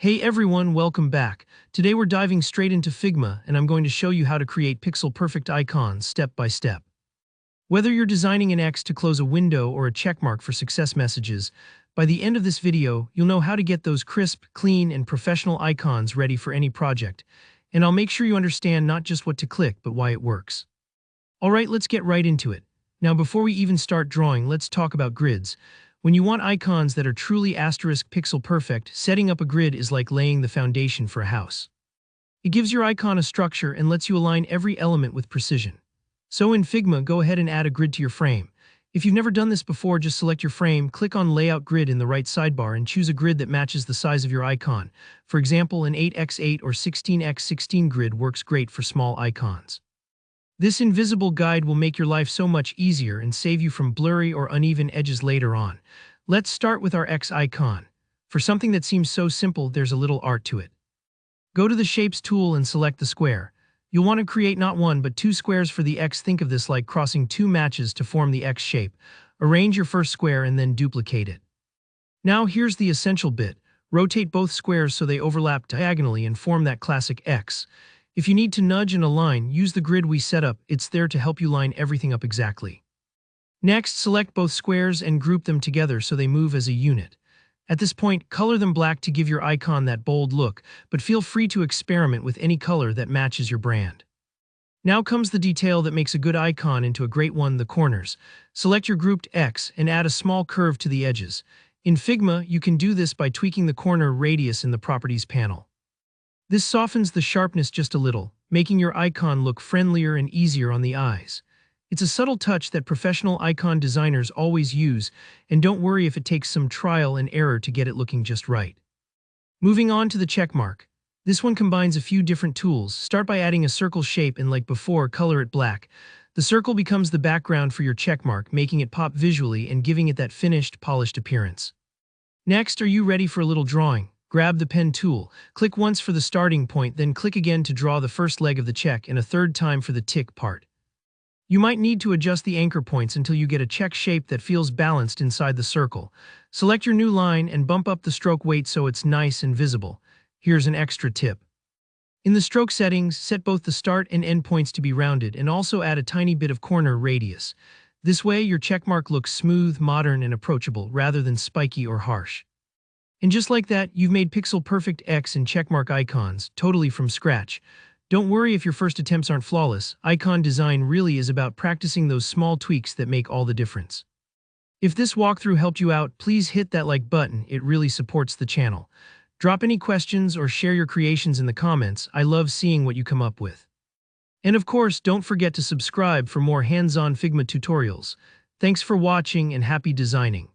Hey everyone, welcome back. Today we're diving straight into Figma and I'm going to show you how to create pixel-perfect icons step by step. Whether you're designing an X to close a window or a checkmark for success messages, by the end of this video, you'll know how to get those crisp, clean, and professional icons ready for any project. And I'll make sure you understand not just what to click, but why it works. Alright, let's get right into it. Now before we even start drawing, let's talk about grids. When you want icons that are truly asterisk pixel perfect, setting up a grid is like laying the foundation for a house. It gives your icon a structure and lets you align every element with precision. So in Figma, go ahead and add a grid to your frame. If you've never done this before, just select your frame, click on Layout Grid in the right sidebar and choose a grid that matches the size of your icon. For example, an 8x8 or 16x16 grid works great for small icons. This invisible guide will make your life so much easier and save you from blurry or uneven edges later on. Let's start with our X icon. For something that seems so simple, there's a little art to it. Go to the Shapes tool and select the square. You'll want to create not one but two squares for the X. Think of this like crossing two matches to form the X shape. Arrange your first square and then duplicate it. Now here's the essential bit. Rotate both squares so they overlap diagonally and form that classic X. If you need to nudge and align, use the grid we set up. It's there to help you line everything up exactly. Next, select both squares and group them together so they move as a unit. At this point, color them black to give your icon that bold look, but feel free to experiment with any color that matches your brand. Now comes the detail that makes a good icon into a great one, the corners. Select your grouped X and add a small curve to the edges. In Figma, you can do this by tweaking the corner radius in the Properties panel. This softens the sharpness just a little, making your icon look friendlier and easier on the eyes. It's a subtle touch that professional icon designers always use, and don't worry if it takes some trial and error to get it looking just right. Moving on to the checkmark. This one combines a few different tools. Start by adding a circle shape and, like before, color it black. The circle becomes the background for your checkmark, making it pop visually and giving it that finished, polished appearance. Next, are you ready for a little drawing? Grab the pen tool, click once for the starting point, then click again to draw the first leg of the check and a third time for the tick part. You might need to adjust the anchor points until you get a check shape that feels balanced inside the circle. Select your new line and bump up the stroke weight so it's nice and visible. Here's an extra tip. In the stroke settings, set both the start and end points to be rounded and also add a tiny bit of corner radius. This way, your checkmark looks smooth, modern, and approachable rather than spiky or harsh. And just like that, you've made pixel-perfect X and checkmark icons, totally from scratch. Don't worry if your first attempts aren't flawless. Icon design really is about practicing those small tweaks that make all the difference. If this walkthrough helped you out, please hit that like button. It really supports the channel. Drop any questions or share your creations in the comments. I love seeing what you come up with. And of course, don't forget to subscribe for more hands-on Figma tutorials. Thanks for watching and happy designing.